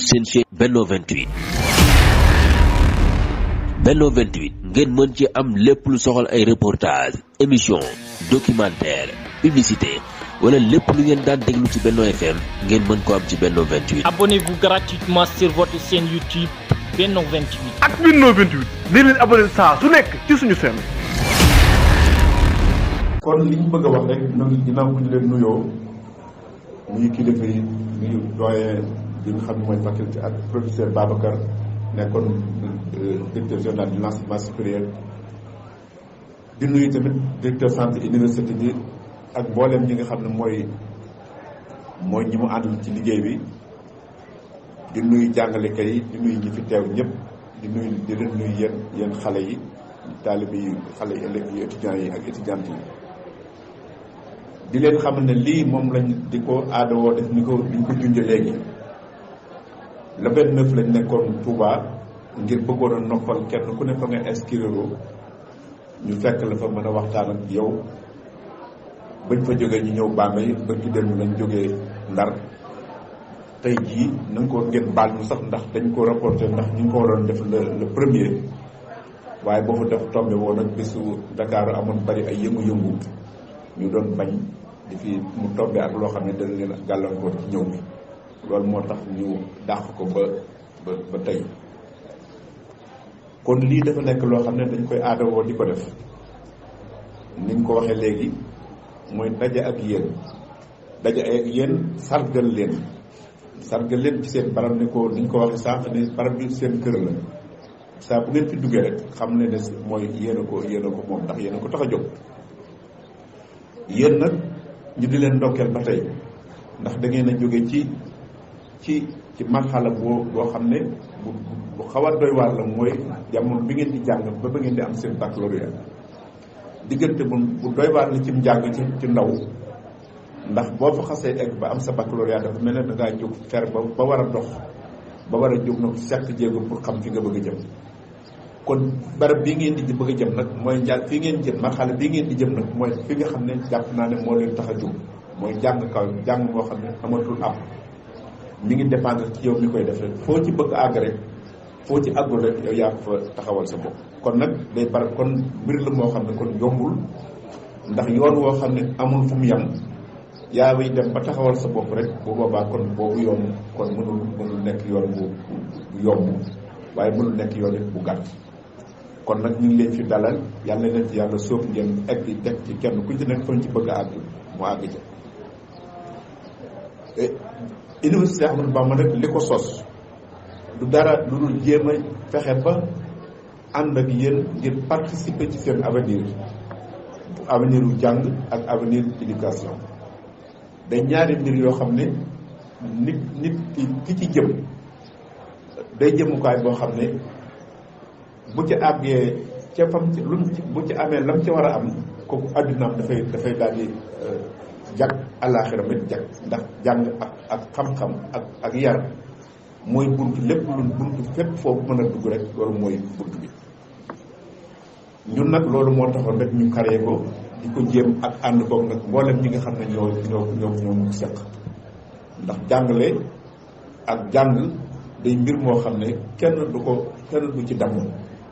seen chaîne Benno 28 Benno 28 ngeen mën ci am lépp lu soxal ay reportage émission documentaire publicité wala lépp lu ngeen daan déglu ci Benno FM ngeen mën ko am ci Benno 28. Abonnez-vous gratuitement sur votre chaîne YouTube Benno 28. ak Benno 28 di leen abonné saa su nekk ci suñu chaîne. kon li ñu bëgg a wax rek ñun ginnaaw bu ñu leen nuyoo nuyu kilifa yi nuyu doyen bi nga xam ne mooy faculté ak professeur Babacar nekkoon directeur général de l'enseignement supérieur di nuyu tamit directeur centre université bi ak mboolem ñi nga xam ne mooy ñi mu àndal ci liggéey bi di nuyu jàngalekat yi di nuyu ñi fi teew ñëpp di leen nuyu yéen xale yi taalibe yi xale yi élèves yi étudiants yi ak étudiantes yi di leen xamal ne lii moom lañ di ko aadawoo def ni ko junjee léegi le 29 lañ nekkoon Touba ngir bëggoon a noppal kenn ku ne fa nga inscrire ñu fekk la fa mën a waxtaan ak yow bañ fa jógee ñu ñëw Bambey ba ci dem lañ jógee Ndar tey jii na nga ko ngeen baal ñu sax ndax dañ ko rapporté ndax ñu ngi ko waroon def le premier waaye boo fa def tombé woon ak bisu Dakar amoon bari ay yëngu-yëngu ñu doon bañ di fi mu tombé ak loo xam ne dana leen gàllankoor ci ñëw mi loolu moo tax ñu dàq ko ba tey kon lii dafa nekk loo xam ne dañ koy aadawoo di ko def ni nga ko waxee léegi mooy daje ak yéen sargal leen ci seen barab ne ko ni ñu ko waxee sànq ne barab bi seen kër la saa bu ngeen fi duggee rek xam ne ne mooy yéen a ko moom ndax yéen a ko tax a jóg yéen nag ñu di leen ndokkeel ba tey ndax da ngeen a jóge ci marxala boo xam ne bu xaw a doy waar la mooy jamono bi ngeen di jàng ba ngeen di am seen baccalauréat diggante bu doy waar la ci njàng ci ndaw ndax boo fa xasee egg ba am sa baccalauréat dafa mel ne da ngaa jóg fer ba war a dox ba war a jóg nag seq jéego pour xam fi nga bëgg a jëm kon barab bii ngeen di bëgg a jëm nag mooy fii ngeen jëm marxala bii ngeen di jëm nag mooy fi nga xam ne jàpp naa ne moo leen tax a jóg mooy jàng kaw jàng moo xam ne amatul am mi ngi dépendre ci yow mi koy def rek foo ci bëgg àgg rek foo ci àggul rek yow yaa ko fa taxawal sa bopp kon nag day barab kon mbir la moo xam ne kon yombul ndax yoon woo xam ne amul fu mu yem yaa way dem ba taxawal sa bopp rek bu boobaa kon boobu yoon kon mënul nekk yoon bu yomb waaye mënul nekk yoon it bu gàtt kon nag ñu ngi leen fi dalal yàlla leen ci yàlla sóob ngeen egg di teg ci kenn ku ci nekk fañ ci bëgg a àgg mu àgg ca université Ahmadou Bamba nag li ko sos du dara lu dul jéem a fexe ba ànd ak yéen ngir participer ci seen avenir u jàng ak avenir éducation day ñaari mbir yoo xam ne nit ki ci jëm day jëmukaay boo xam ne bu ci àggee ca fam ci bu ci amee lam ci war a am kooku àddinaam dafay daal di jag àllaaxira mit jag ndax jàng ak xam-xam ak yar mooy buntu lépp lu buntu fépp foofu mën a dugg rek loolu mooy buntu bi ñun nag loolu moo taxoon rek ñu karee ko di ko jéem ak ànd koog nag mboolem ñi nga xam ne ñoo seq ndax jàngale ak jàng day mbir moo xam ne kenn du ci damm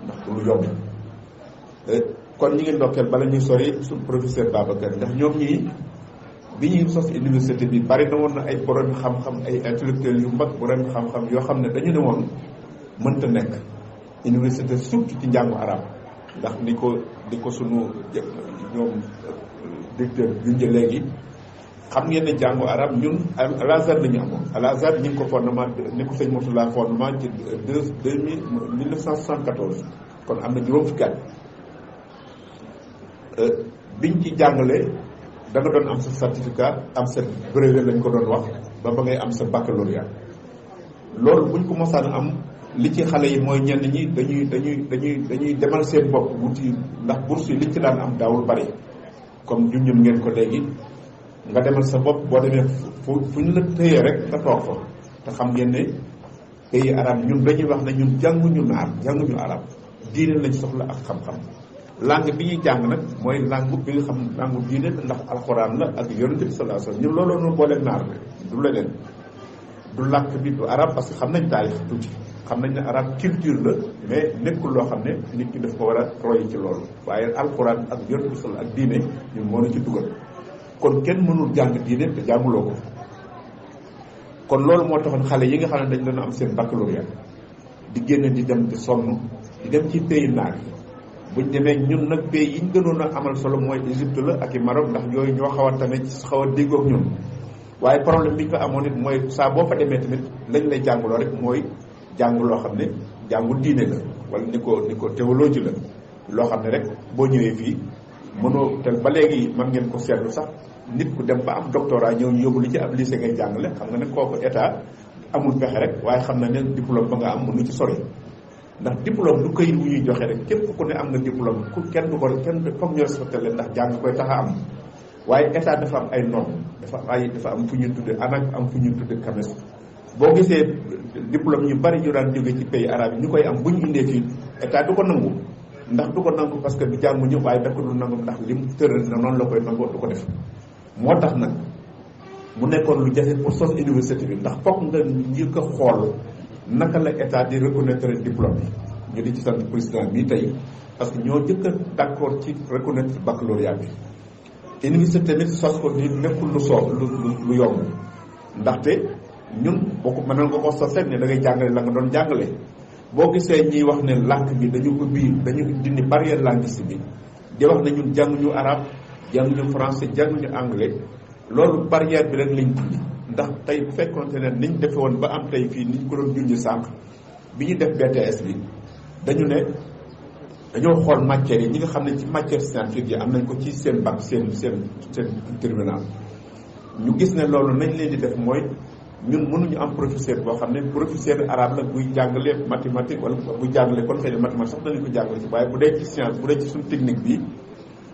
ndax du lu yomb kon ñi ngi ndokkeel bala ñuy sori suñu professeur Babacar ndax ñoom ñii bi ñuy sos université bi bari na woon na ay borom xam-xam ay intellectuels yu mag borom xam-xam yoo xam ne dañu ne woon mënta nekk université surtout ci njàngu arab ndax ni ko sunu ñoom directeur junjee léegi xam ngeen ne jàngu arab ñun Al Azhar la ñu amoon Al Azhar ñu ngi ko fondement ni ko sëñ Mourtala fondement ci 1974 kon am na juróom fukki at biñ ci jàngalee da nga doon am sa certificat am sa brevet lañ ko doon wax ba ngay am sa baccalauréat loolu buñ ko mosaan am li ci xale yi mooy ñenn ñi dañuy demal seen bopp wuti ndax bourse yi liñ ci daan am daawul bari comme junjun ngeen ko léegi nga demal sa bopp boo demee fu ñu la tëyee rek nga toog fa te xam ngeen ne pays arabe ñun dañuy wax ne ñun jànguñu arab diine lañ soxla ak xam-xam langue bi ñuy jàng nag mooy langue bi nga xam langue diine ndax alxuraan la ak yonent bi sallallahu alayhi wasallam ñun looloo nu booleeg naar bi du leneen du làkk bi du arab parce que xam nañ taarix tuuti xam nañ ne arab culture la mais nekkul loo xam ne nit ki daf ko war a roy ci loolu waaye alxuraan ak yonent bi ak diine ñun moo na ci dugal kon kenn mënul jàng diine te jànguloo ko kon loolu moo taxoon xale yi nga xam ne dañ doon am seen baccalauréat di génn di dem di sonn di dem ci pays naar yi buñ demee ñun nag pays yi ñu gënoon a amal solo mooy Égypte la ak i Maroc ndax yooyu ñoo xaw a tamit xaw a déggoog ñun waaye problème bi ñu fa amoon it mooy saa boo fa demee tamit lañ lay jàngaloo rek mooy jàng loo xam ne jàngul diine la wala ni ko théologie la loo xam ne rek boo ñëwee fii mënoo te ba léegi mën ngeen ko seetlu sax nit ku dem ba am doctorat ñëw yóbbu li ci ab lycée ngay jàngale xam nga ne kooku état amul pexe rek waaye xam na ne diplôme ba nga am mënu ci sori ndax diplôme du këyit wu ñuy joxe rek képp ku ne am nga diplôme ku kenn du ko kenn foog ñu respecté leen ndax jàng koy tax a am waaye état dafa am ay normes dafa am fu ñu tudde ANAQ am fu ñu tudde CAMES boo gisee diplôme ñu bari yu daan jóge ci pays arabe yi ñu koy am bu ñu indee fii état du ko nangu ndax du ko nangu parce que du jànguñu waaye da ko du nangu ndax lim tëral na noonu la koy nangoo du ko def moo tax nag mu nekkoon lu jafe pour sos université bi ndax foog nga njëkk a xool naka la état di reconnaître diplôme yi ñu di ci sant président bii tey parce que ñoo jëkk a d'accord ci reconnaître baccalauréat bi université tamit sos ko ni nekkul lu yomb ndaxte ñun boo ko mënoon nga ko sos rek ne da ngay jàngale la nga doon jàngale boo gisee ñiy wax ne làkk bi dañu dindi barrière linguistique bi di wax ne ñun jànguñu arabe jànguñu français jànguñu anglais loolu barrière bi rek lañ dindi ndax tey bu fekkoonte ne niñ defe woon ba am tey fii niñ ko doon junj sànq bi ñu def BTS bi dañoo xool matières yi ñi nga xam ne ci matière scientifique yi am nañ ko ci seen bac seen terminal ñu gis ne loolu nañ leen di def mooy ñun mënuñu am professeur boo xam ne professeur arabe la buy jàngale mathématique wala buy jàngale kon xëy na mathématique sax danañ ko jàngale ci waaye bu dee ci science bu dee ci suñu technique bi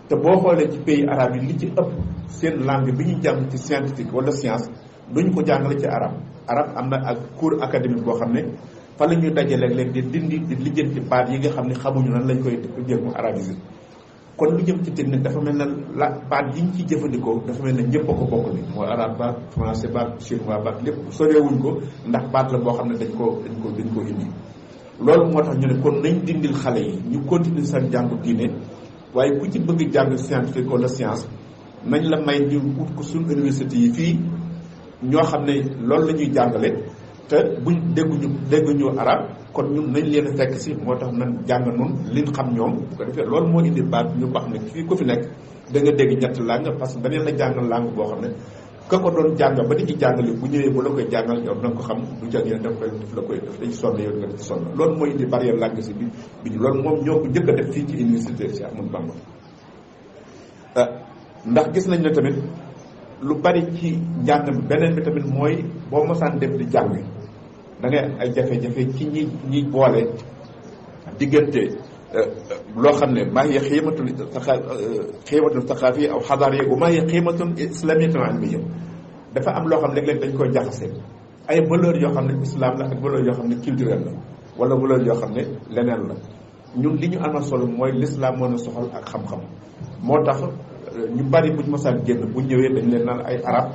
te boo xoolee ci pays arabe yi li ci ëpp seen langue bi ñuy jàng ci scientifique wala science duñu ko jàngale ci arabe am na ak cours académique boo xam ne fa la ñuy dajale leen di dindi di lijjanti baat yi nga xam ne xamuñu nan lañ koy jéem a arabisé kon lu jëm ci technique dafa mel ne baat yi ñu ciy jëfandikoo dafa mel ne ñëpp a ko bokk ni mooy arabe baat français baat chinois baat lépp soreewuñ ko ndax baat la boo xam ne dañ ko indi loolu moo tax ñu ne kon nañ dindil xale yi ñu continuer seen jàngu diine waaye ku ci bëgg jàng scientifique wala science nañ la may ñu ut ko suñu université yi fii ñoo xam ne loolu la ñuy jàngale te buñ dégguñu arab kon ñun nañ leen a fekk si moo tax nañ jàng noonu liñ xam ñoom bu ko defee loolu moo indi baat ñu wax ne fii ko fi nekk da nga dégg ñetti langue parce que dañeen la jàngal langue boo xam ne ka ko doon jàng ba di ci jàngale bu ñëwee bu la koy jàngal yow na nga ko xam du jag yéen daf dañ sonn yow nga def ci sonn loolu mooy indi barrière langue si bi loolu moom ñoo ko njëkk a def fii ci université Cheikh Ahmadou Bamba ndax gis nañ ne tamit lu bari ci njàng mi beneen bi tamit mooy boo mosaan dem di jàng da ngay ay jafe-jafe ci ñi boole diggante loo xam ne maa ngi xiimatul saxaafi aw xadaar yi maa ngi xiimatul islamiyatun ilmiyya dafa am loo xam ne léeg-léeg dañ koy jaxase ay valeurs yoo xam ne islam la ak valeurs yoo xam ne culturel la wala valeurs yoo xam ne leneen la ñun li ñu amal solo mooy l'islam moo na soxal ak xam-xam moo tax ñu bari buñ mosaan génn bu ñëwee dañ leen naan ay arab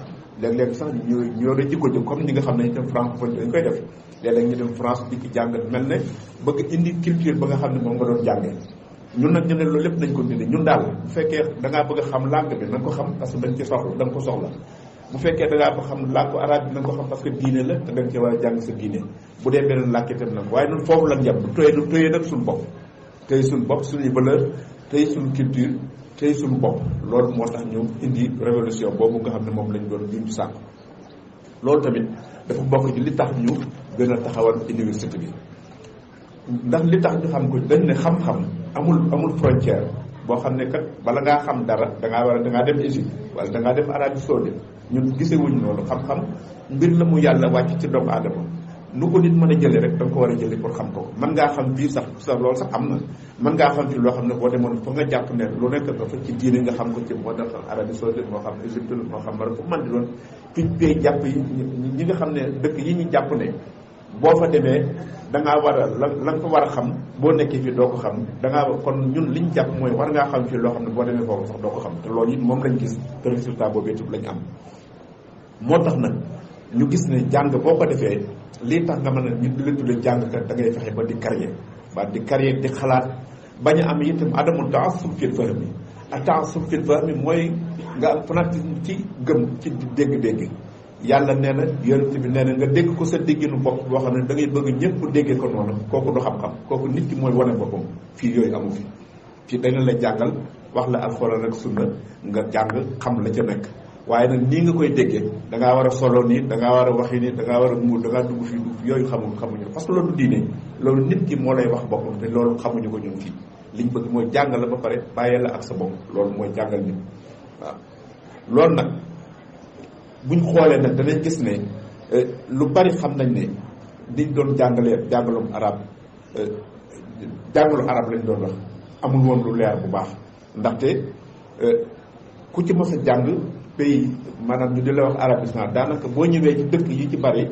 léeg-léeg sax ñu yore jikko ji comme ñi nga xam ne ñu dem francophone dañ koy def léeg-léeg ñu dem France di ki jàng mel ne bëgg indi culture ba nga xam ne moom nga doon jàngee ñun nag ñu ne loolu lépp nañ ko dindi ñun daal bu fekkee da ngaa bëgg a xam langue bi na nga ko xam parce que dañ ci soxla da nga ko soxla bu fekkee da ngaa bëgg xam langue arabe bi na nga ko xam parce que diine la te da nga ci war a jàng sa diine bu dee beneen làkk itam nag waaye ñun foofu lañ yem bu tooyee nag suñu bopp tey suñu bopp suñuy valeur tey suñu culture tey suñu bopp loolu moo tax ñu indi révolution boobu nga xam ne moom lañ doon junj sànq loolu tamit dafa bokk ci li tax ñu gën a taxawal université bi ndax li tax ñu xam ko dañ ne xam-xam amul frontière boo xam ne kat bala ngaa xam dara dangaa dem Égypte wala dangaa dem Arabie Saoudite ñun gisewuñ loolu xam-xam mbir la mu yàlla wàcc ci doomu aadama nu ko nit mën a jëlee rek da nga ko war a jëlee pour xam ko mën ngaa xam fii sax loolu sax am na mën ngaa xam fii loo xam ne boo demoon fa nga jàpp ne lu nekk dafa ci diine nga xam ko ci moo tax Arabie Saoudite moo xam Égypte moo xam Maroc fu man di doon fi pay jàpp yi ñi nga xam ne dëkk yi ñu jàpp ne boo fa demee dangaa war a la nga fa war a xam boo nekkee fii doo ko xam dangaa kon ñun liñ jàpp mooy war ngaa xam fii loo xam ne boo demee foofu sax doo ko xam te loolu it moom lañ gis te résultat boobu yëpp lañ am moo tax nag ñu gis ne jàng boo ko defee lii tax nga mën a ñu la tuddee jàngkat da ngay fexe ba di carrière di xalaat bañ a am itam adamu ta'assub fil fahmi ak ta'assub fil fahmi mooy nga am fanatisme ci gëm ci dégg-dégg. yàlla nee na yonent bi nee na nga dégg ko sa dégginu bopp boo xam ne da ngay bëgg ñëpp déggee ko noonu kooku du xam-xam kooku nit ki mooy wane boppam fii yooyu amu fi fii dañu la jàngal wax la alxuraan ak sunna nga jàng xam la ca nekk waaye nag nii nga koy déggee da ngaa war a solo nii da ngaa war a waxi nii da ngaa war a muur da ngaa dugg fii dugg yooyu xamuñu parce que loolu diine loolu nit ki moo lay wax boppam te loolu xamuñu ko ñun fii liñ bëgg mooy jàngal la ba pare bàyyee la ak sa bopp loolu mooy jàngal nit waaw loolu nag buñ xoolee nag danañ gis ne lu bari xam nañ ne diñ doon jàngalee jàngalum arab lañ doon wax amul woon lu leer bu baax ndaxte ku ci mos a jàng pays maanaam ñu di la wax arabisant daanaka boo ñëwee ci dëkk yi ci bari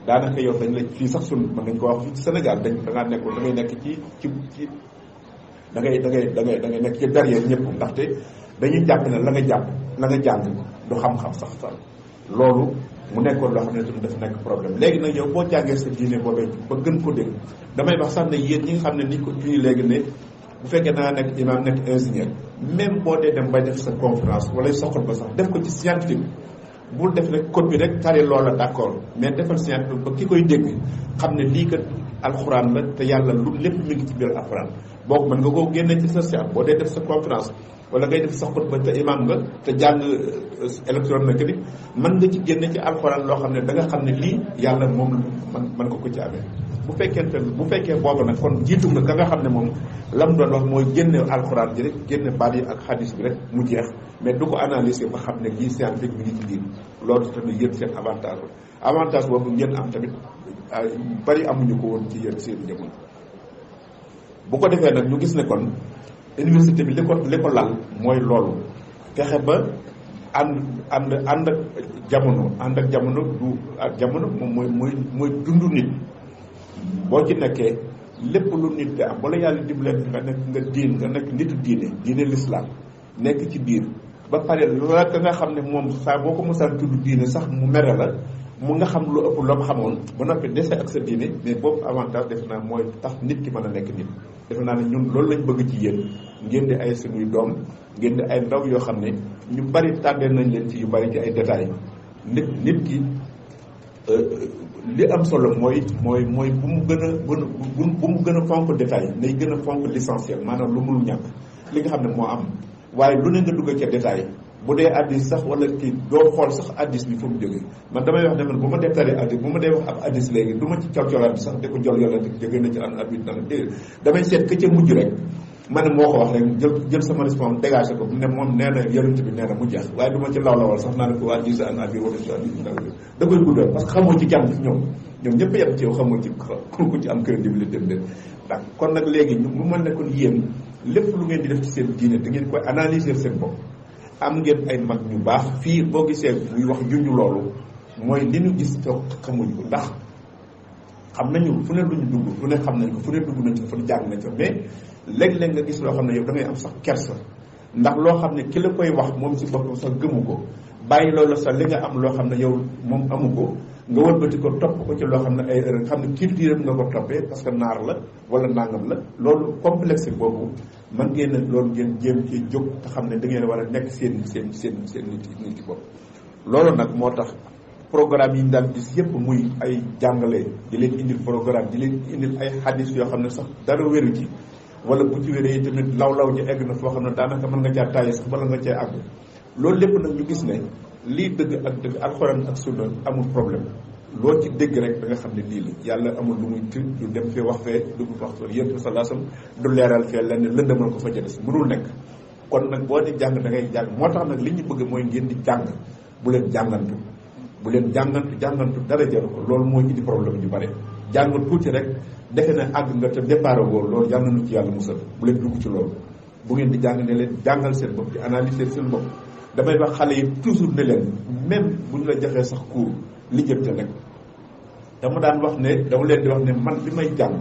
daanaka yow dañ la fii sax sun mën nañ ko wax fii ci Sénégal da ngaa nekkul da ngay nekk ci da ngay nekk ci derrière ñëpp ndaxte dañuy jàpp ne la nga jàng du xam-xam sax loolu mu nekkoon loo xam ne tamit dafa nekk problème léegi nag yow boo jàngee sa diine boobee ba gën ko dégg damay wax sax ne yéen ñi nga xam ne ni ko fii léegi ne bu fekkee da nga nekk imam nekk ingénieur même boo dee dem bay def sa conférence wala soxal ba sax def ko ci scientifique bul def rek code bi rek tari loola d'accord mais defal scientifique ba ki koy dégg xam ne lii kat alxuraan la te yàlla lu lépp mi ngi ci biir alxuraan boo mën nga koo génne ci sa science boo dee def sa conférence wala ngay def sa xutba te imam nga te jàng électromécanique mën nga ci génne ci alxuraan loo xam ne da nga xam ne lii yàlla moom mën ko ci amee bu fekkee boobu nag kon jiitu nga ka nga xam ne moom la mu doon wax mooy génne alxuraan ji rek génne baat yi ak xadis bi rek mu jeex mais du ko analyser ba xam ne lii scientifique mi ngi ci biir loolu tamit yéen seen avantage boobu ngeen am tamit bari amuñu ko woon ci yéen seen jamono bu ko defee nag ñu gis ne kon université bi li ko lal mooy loolu fexe ba ànd ak jamono du ak jamono moom mooy dundu nit boo ci nekkee lépp lu nit di am wala yàlla dimbalee nga nekk nitu diine l'islam nekk ci biir ba pare la ka nga xam ne moom saa boo ko mosaan tudd diine sax mu mere la mu nga xam lu ëpp la mu xamoon ba noppi dese ak sa diine mais boobu avantage def naa mooy tax nit ki mën a nekk nit defe naa ne ñun loolu lañ bëgg ci yéen ngeen di ay suñuy doom ngeen di ay ndaw yoo xam ne ñu bari tàggee nañ leen ci yu bari ci ay détails nit ki li am solo mooy bu mu gën a fonk détail nay gën a fonk l'essentiel maanaam lu mënul ñàkk li nga xam ne moo am waaye lu ne nga dugg ca détail bu dee addis sax wala kii doo xool sax addis bi fu mu jógee man damay wax ne man bu ma dee tari addis bu ma dee wax ab addis léegi du ma ci col-colaat bi sax di ko jol yolante jógee na ci an abit dana dé damay seet ka ca mujj rek ma ne moo ko wax rek jël sama responsable dégagé ko ne moom nee na yonent bi nee na mu jeex waaye du ma ci lawlawal sax naa ne ko addis an abi wala si addis da koy guddal parce que xamoo ci jàng ñoom ñëpp yem ci yow xamoo ci ku ci am crédibilité dem ndax kon nag léegi mu mën ne kon yéen lépp lu ngeen di def ci seen diine da ngeen koy analyser seen bopp am ngeen ay mag ñu baax fii boo gisee muy wax junj loolu mooy li ñu gis toog xamuñ ko ndax xam nañu fu ne lu ñu dugg fu ne xam nañ ko fu ne dugg nañ ko fu ne jàng nañ ko mais léeg-léeg nga gis loo xam ne yow da ngay am sax kersa ndax loo xam ne ki la koy wax moom si boppam sax gëmu ko bàyyi loolu sax li nga am loo xam ne yow moom amu ko nga wëlbati ko topp ko ci loo xam ne ay erreur xam ne culture nga ko toppee parce que naar la wala nangam la loolu complexe boobu mën ngeen a loolu ngeen jéem ci jóg te xam ne da ngeen war a nekk seen nit ci bopp loolu nag moo tax programme yi ñu daan gis yëpp muy ay jàngale di leen indil programme di leen indil ay xadis yoo xam ne sax dara wéru ci wala bu ci wéree tamit law ji egg na foo xam ne daanaka mën nga caa taaye sax bala nga cee àgg loolu lépp nag ñu gis ne lii dëgg ak dëgg alxuraan ak sunna amul problème loo ci dégg rek da nga xam ne lii la yàlla amul lu muy tiit du dem fee wax fee dugg wax fee yéen sallallahu alayhi wasallam du leeral fee lenn lëndëmal ko fa jëles mënul nekk kon nag boo di jàng da ngay jàng moo tax nag li ñu bëgg mooy ngeen di jàng bu leen jàngantu dara jaru ko loolu mooy indi problème yu bare jàng tuuti rek defe na àgg nga te départ woo loolu yàlla nañu ci yàlla musal bu leen dugg ci loolu bu ngeen di jàng ne leen jàngal seen bopp di analyser seen bopp damay wax xale yi toujours ne leen même bu ñu la joxee sax cours lijjante nag dama daan wax ne dama leen di wax ne man bi may jàng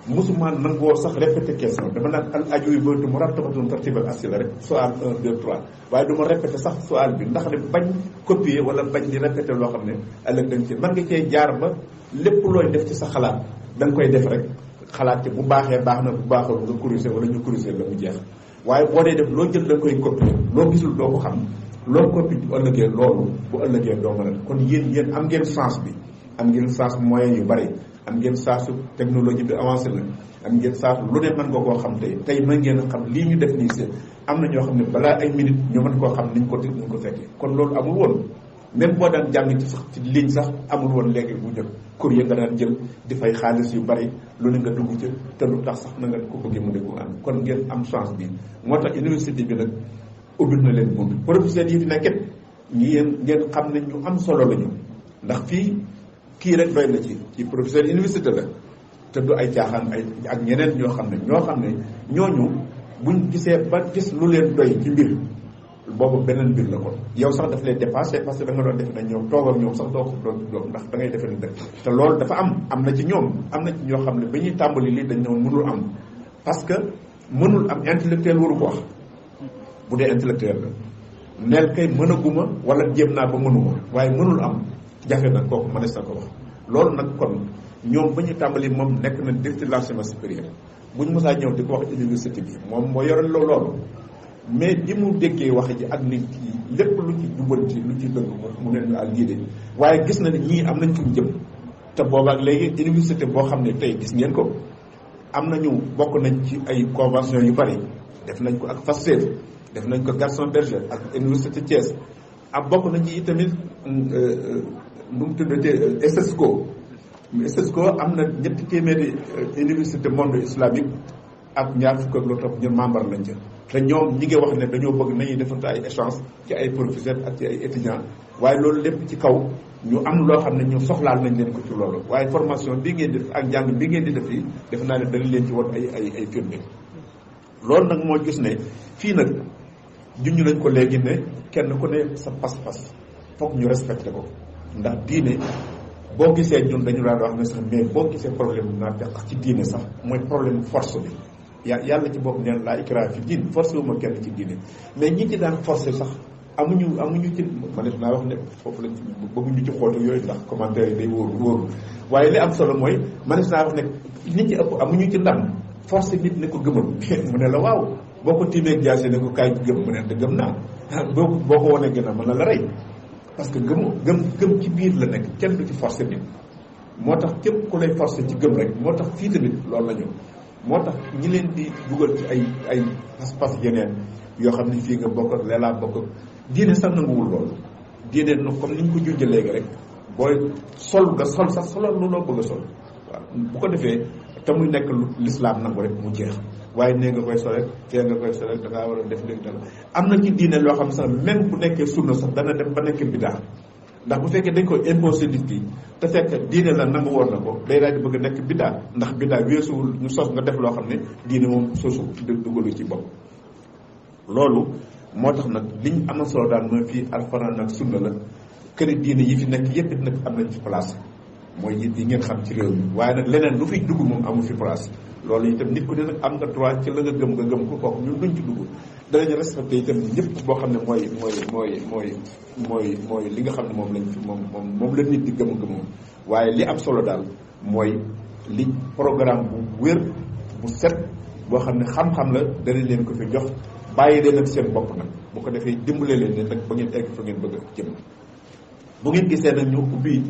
musuma nangoo sax répété question dama naan al ajuwibatu murattabatun tartibal asila rek soal 1 2 3 waaye du ma répété sax soal bi ndax de bañ copier wala bañ di répété loo xam ne ëllëg dañ ci man nga cee jaar ba lépp looy def ci sa xalaat da nga koy def rek xalaat ci bu baaxee baax na bu baaxul nga corriger wala ñu corriger la mu jeex waaye boo dee def loo jël da nga koy copier loo gisul doo ko xam loo copie bu ëllëgee loolu bu ëllëgee doo mën a kon yéen am ngeen chance bi am ngeen chance moyen yu bari am ngeen chance technologie bi avancé na am ngeen chance lu ne mën nga koo xam tey mën ngeen a xam lii ñu def nii si am na ñoo xam ne balaa ay minutes ñu mën koo xam niñ ko fekkee kon loolu amul woon même boo daan jàng ci sax ci ligne sax amul woon léegi bu njëkk courrier nga daan jël di fay xaalis yu bari lu ne nga dugg ci te lu tax sax na nga ko bëggee mu ne ko am kon ngeen am chance bi moo tax université bi nag ubbil na leen bunt professeurs yi fi nekkit ngeen xam ne ñu am solo lañu ndax fii kii rek doy na ci professeur université la te du ay caaxaan ak ñeneen ñoo xam ne ñooñu buñ gisee ba gis lu leen doy ci mbir boobu beneen mbir la kon yow sax daf lay dépassé parce que da nga doon defe ne ñoom toog ak ñoom sax doo ko doon ndax da ngay defe ne dëkk te loolu dafa am na ci ñoom am na ci ñoo xam ne ba ñuy tàmbali lii dañ ñoom mënul am parce que mënul am intellectuel waru ko wax bu dee intellectuel la neel kay mënaguma wala jéem naa ba mënuma waaye mënul am jafe na kooku mënees na ko wax loolu nag kon ñoom ba ñu tàmbali moom nekk na directeur de l'enseignement supérieur bu ñu mësaa ñëw di ko wax université bi moom moo yore loolu mais bi mu déggee wax ji ak nit yi lépp lu ci jubanti lu ci dëgg mu ne ñu lii de waaye gis na ne ñii am nañ fu mu jëm te boobaak léegi université boo xam ne tey gis ngeen ko am nañu bokk nañ ci ay convention yu bari def nañ ko ak FASTEF def nañ ko Gaston Berger ak université Thiès ak bokk nañ ci itamit nu mu tuddatee SESCO am na 200 université monde islamique ak ñaar fukk ak lu topp ñu membre lañ ca te ñoom ñi ngi wax ne dañoo bëgg nañuy defante ay échange ci ay professeurs ak ci ay étudiants waaye loolu lépp ci kaw ñu am loo xam ne ñu soxlaal nañ leen ko ci loolu waaye formation bi ngeen def ak njàng bi ngeen di def yi def naa ne dañ leen ci woon ay firnde loolu nag moo gis ne fii nag junj nañ ko léegi ne kenn ku ne sa pas-pas foog ñu respecté ko ndax diine boo gisee ñun dañu daan wax ne sax mais boo gisee problème bu naa fekk ci diine sax mooy problème force bi yàlla ci bopp neen laa ikraha fi diin forcé wu ma kenn ci diine mais ñi ci daan forcé sax amuñu ci man naa wax ne foofu lañ bëgguñu ci xool yooyu ndax commentaire yi day wóoru waaye li am solo mooy man naa wax ne nit ci ëpp amuñu ci ndam forcé nit ne ko gëmal mu ne la waaw boo ko tiimee jaase ne ko kaay gëm mu ne te gëm naa boo ko wanee gën a mën na la rey parce que gëm ci biir la nekk kenn du ci forcé nit moo tax képp ku lay forcé ci gëm rek moo tax fii tamit loolu la ñu moo tax ñi leen di dugal ci ay pas-pas yeneen yoo xam ne fii nga bokk ak leelaa bokk ak diine sax nanguwul loolu diine no comme ni ñu ko junjee léegi rek booy sol nga sol sax solal lu loo bëgg a sol waaw bu ko defee te muy nekk lu lislaam nangu rek mu jeex waaye nee nga koy sol rek fee nga koy sol rek da ngaa war a def léegi dara am na ci diine loo xam sax même bu nekkee sunna sax dana dem ba nekk bidaa ndax bu fekkee dañ koy imposé nit ki te fekk diine la nangu woon na ko day daal di bëgg a nekk bidaa ndax bidaa weesuwul ñu sos nga def loo xam ne diine moom sosu dugalu ci bopp loolu moo tax nag liñ am na solo daal mooy fii alxuraan ak sunna la këri diine yi fi nekk yépp it nag am nañ ci place mooy yi ngeen xam ci réew mi waaye nag leneen lu fiy dugg moom amu fi place loolu itam nit ku ne nag am nga droit ci la nga gëm ko kooku ñun duñ ci dugg danañu respecté itam ñëpp boo xam ne mooy li nga xam ne moom lañ fi moom la nit di gëm waaye li am solo daal mooy li programme bu wér bu set boo xam ne xam-xam la danañ leen ko fi jox bàyyi leen ak seen bopp nag bu ko defee dimbale leen ne nag ba ngeen egg fa ngeen bëgg a jëm bu ngeen gisee nag ñu ubbi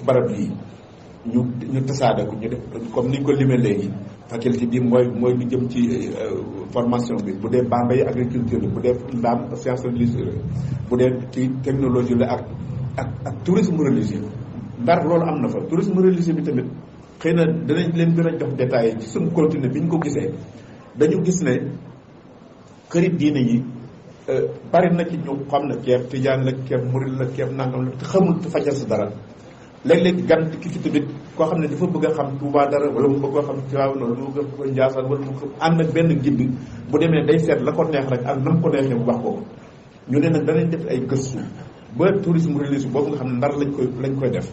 barab yi ñu tasaada ko ñu def comme ni ñu ko limee léegi faculté bi mooy lu jëm ci formation bi bu dee Bambey agriculture la bu dee Ndaam science religieuse bu dee ci technologie la ak tourisme religieux Ndar loolu am na fa tourisme religieux bi tamit xëy na danañ leen gën a jox détails ci suñu continuer bi ñu ko gisee dañu gis ne këri diine yi bari na ci ñu xam ne keeb tijaan la keeb murid la keeb nangam la te xamul te fajal sa dara léeg-léeg gan ki fi tamit koo xam ne dafa bëgg a xam Tuubaa dara wala mu bëgg a xam Tiwaawan wala mu bëgg a Njaasaan wala mu ànd ak benn gindi bu demee day seet la ko neex rek ak nam ko neexee bu wax ko ñu ne nag danañ def ay gëstu ba tourisme religieux boobu nga xam ne Ndar lañ koy def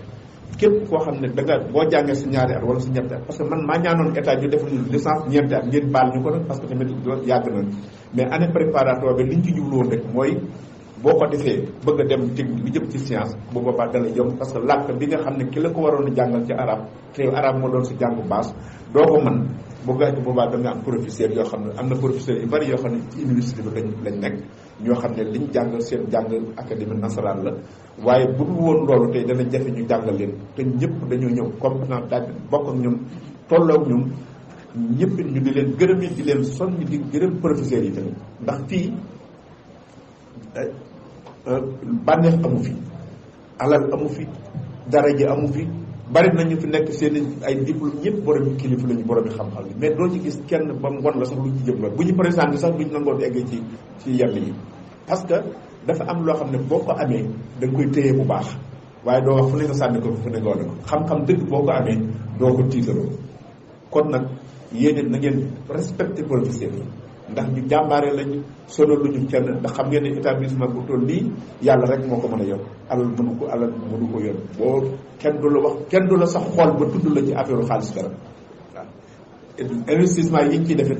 képp koo xam ne da nga boo jàngee si ñaari at wala si ñetti at parce que man maa ñaanoon état ñu def ñu licence ñeenti at ngeen baal ñu ko nag parce que tamit yàgg na mais année préparatoire bi li ñu ci jublu woon rek mooy boo ko defee bëgg a dem technique bi jëm ci science bu boobaa dala yomb parce que làkk bi nga xam ne ki la ko waroon a jàngal ci arab te arab moo doon si jàngu baas doo ko mën bu gàtt boobaa da nga am professeur yoo xam ne am na professeur yu bari yoo xam ne ci université bi lañ nekk ñoo xam ne liñ jàng seen jàng académie nasaraan la waaye bu dul woon loolu tey dana jafe ñu jàngal leen te ñëpp dañoo ñëw compétent daal bokk ak ñun tolloog ñun ñëpp ñu di leen gërëm di leen sonn di gërëm professeurs yi tamit ndax fii bànneex amu fi alal amu fi daraja amu fi bari nañu fi nekk seen ay diplôme ñëpp borom kilifa lañu borom xam-xam yi mais doo ci gis kenn ba mu won la sax lu ci jëm la bu ñu présenté sax duñ nangoo di eggee ci yenn yi parce que dafa am loo xam ne boo ko amee da nga koy téye bu baax waaye doo wax fu ne nga sànni ko fu ne nga wane ko xam-xam dëgg boo ko amee doo ko tiitaroo kon nag yéen na ngeen respecté professeurs yi ndax ñu jàmbaare lañu sonal luñu kenn ndax xam ngeen ne établissement bu toll nii yàlla rek moo ko mën a yor alal mënu ko yor boo kenn du la wax kenn du la sax xool ba tudd la ci affaire xaalis dara waaw investissement yi ñu ciy defee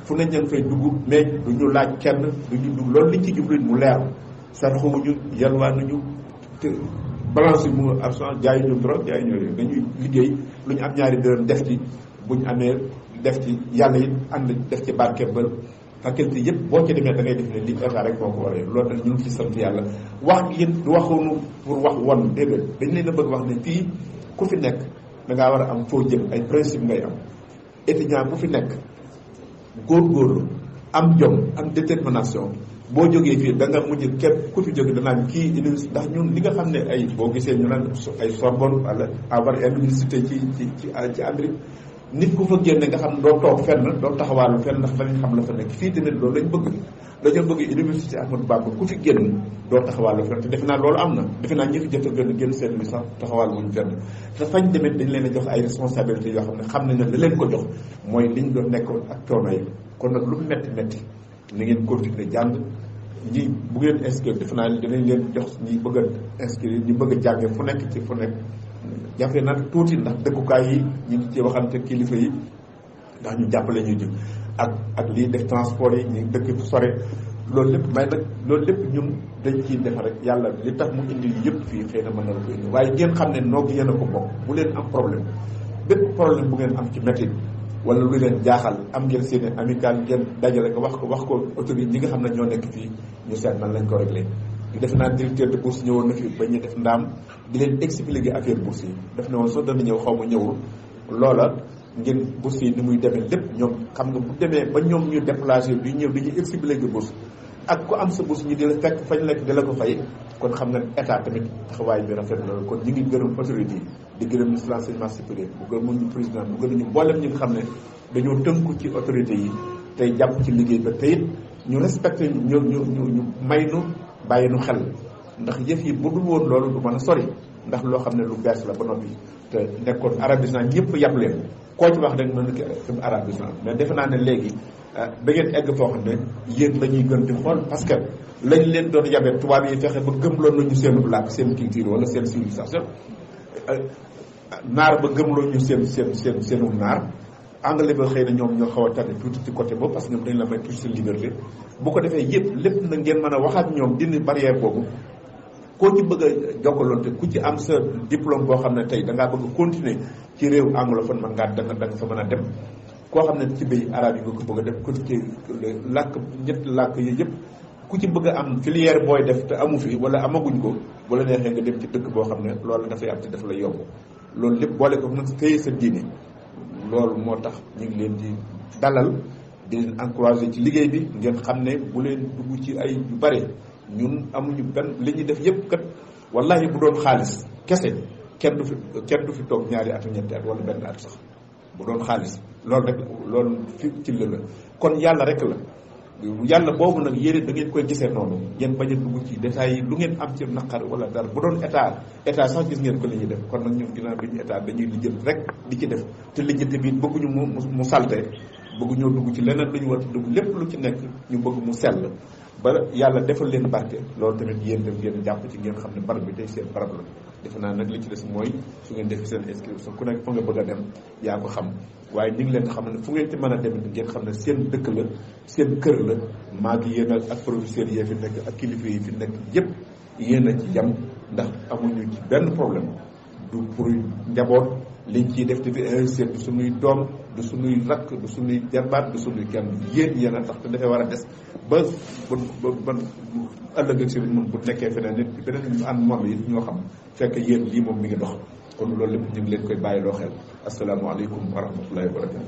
fu ne ña fay dugg mais du ñu laaj kenn du ñu dugg loolu liñ ci jublu mu leer sarxuwuñu yalwaanuñu te balance mu absent jaay ñu drogue jaay ñu dañuy liggéey lu ñu am ñaari dërëm def ci bu ñu amee def ci yàlla it ànd def ci barke ba faculté yëpp boo ci demee da ngay def ne li état rek moo ko waree loolu nag ñu ngi ci sant yàlla wax yéen waxuñu pour wax won déedéet dañ leen a bëgg wax ne fii ku fi nekk da ngaa war a am foo jëm ay principe ngay am étudiant bu fi nekk góorgóorlu am jom am détermination boo jógee fii da nga mujj képp ku fi jóge danaan kii université ndax ñun li nga xam ne ay boo gisee ñu naan ay Sorbonne wala avoir ay université ci Amérique nit ku fa génne nga xam ne doo toog fenn doo taxawaalu fenn ndax danañ xam la fa nekk fii tamit loolu lañ bëgg dañoo bëgg université Ahmadou Bamba ku fi génn doo taxawaalu fenn te defe naa loolu am na defe naa ñi fi jot a génn seen bi sax taxawaalu wuñ fenn te fañ demee dañ leen a jox ay responsabilités yoo xam ne xam nañ ne la leen ko jox mooy liñ doon nekkoon ak coono yi kon nag lu mu metti metti ni ngeen continuer jàng ñi bu ngeen inscrire defe naa dinañ leen jox ñi bëgg a inscrire ñi bëgg a jànge fu nekk ci fu nekk jafe na tuuti ndax dëkkukaay yi ñu ngi ci waxante kilifa yi ndax ñu jàppale ñu ji ak lii def transport yi ñu dëkk fu sore loolu lépp may nag loolu lépp ñun dañ ciy def rek yàlla li tax mu indi yëpp fii xëy na mën na la ko indi waaye ngeen xam ne noog yéen a ko bokk bu leen am problème bépp problème bu ngeen am ci métti wala lu leen jaaxal am ngeen seen amical ngeen dajale ko wax ko autorité ñi nga xam ne ñoo nekk fii ñu seet nan lañ ko réglé defe naa directeur de bourse ñëwoon na fi ba ñu def ndaam di leen expliquer affaire bourse yi def na woon sax dana ñëw xaw ma ñëwul loola ngeen bourse yi ni muy demee lépp ñoom xam nga bu demee ba ñoom ñu déplacé di ñëw dañuy expliquer bourse ak ku am sa bourse ñu di la fekk fañ lekk di la ko fay kon xam nga état tamit taxawaay bi rafet na kon ñu ngi gërëm autorité yi di gërëm ministre de l'enseignement supérieur bu gërëm ñu président bu gërëm ñu mboolem ñi nga xam ne dañoo tënku ci autorité yi tey jàpp ci liggéey ba tey it ñu respecté ñu may nu bàyyi nu xel ndax yëf yi bu dul woon loolu du mën a sori ndax loo xam ne lu bees la ba noppi te nekkoon arabisant ñëpp yàpp leen koo ci wax rek mën na ko arabisant mais defe naa ne léegi da ngeen egg foo xam ne yéen la ñuy gën di xool parce que lañ leen doon yabee tubaab yi fexe ba gëmloon nañu seen làkk seen culture wala seen civilisation naar ba gëmloon ñu seenu naar anglais ba xëy na ñoom ñoo xaw a tane tuuti ci côté boobu parce que ñoom dañ la may tuuti seen liberté bu ko defee yëpp lépp na ngeen mën a wax ak ñoom dindi barrière boobu koo ci bëgg a jokkaloonte ku ci am sa diplôme boo xam ne tey da ngaa bëgg a continuer ci réew anglophone man ngaa da nga fa mën a dem koo xam ne ci pays arabe yi nga ko bëgg a def ku ci làkk ñetti làkk yi yëpp ku ci bëgg a am filière booy def te amu fi wala amaguñ ko wala neexee nga dem ci dëkk boo xam ne loolu dafay am te daf la yomb loolu lépp boole ko nag téye sa diine loolu moo tax ñu ngi leen di dalal di leen encouragé ci liggéey bi ngeen xam ne bu leen dugg ci ay yu bare ñun amuñu benn li ñuy def yëpp kat wallahi bu doon xaalis kese kenn du fi toog ñaari at ñetti at wala benn at sax bu doon xaalis loolu rek loolu fi ci la kon yàlla rek la yàlla boobu nag yéen da ngeen koy gisee noonu ngeen bañ a dugg ci détails yi lu ngeen am ci naqar wala dara bu doon état sax gis ngeen ko li ñuy def kon nag ñun ginnaaw bi ñu état dañuy lijjanti rek di ci def te lijjanti bi bëgguñu mu salte bëgguñoo dugg ci leneen lu ñu war a dugg lépp lu ci nekk ñu bëgg mu sell ba yàlla defal leen barke loolu tamit yéen dem ngeen jàpp ci ngeen xam ne barab bi tey seen barab la defe naa nag li ci des mooy su ngeen defee seen inscription ku nekk fa nga bëgg a dem yaa ko xam waaye ñu ngi leen xam ne fu ngeen ci mën a dem ngeen xam ne seen dëkk la seen kër la maa ngi yéen ak professeurs yi fi nekk ak kilifa yi fi nekk yépp yéen a ci yem ndax amuñu ci benn problème du pour njaboot liñ ciy def dafi investir du suñuy doom du suñuy rakk du suñuy jarbaat du suñuy kenn yéen a tax te dafay war a des ba ëllëg ak si mun bu nekkee feneen nit beneen ànd moom yi ñoo xam fekk yéen lii moom mi ngi dox kon loolu lépp ñu ngi leen koy bàyyi loo xel asalaamaaleykum wa rahmatullahi wa barakatu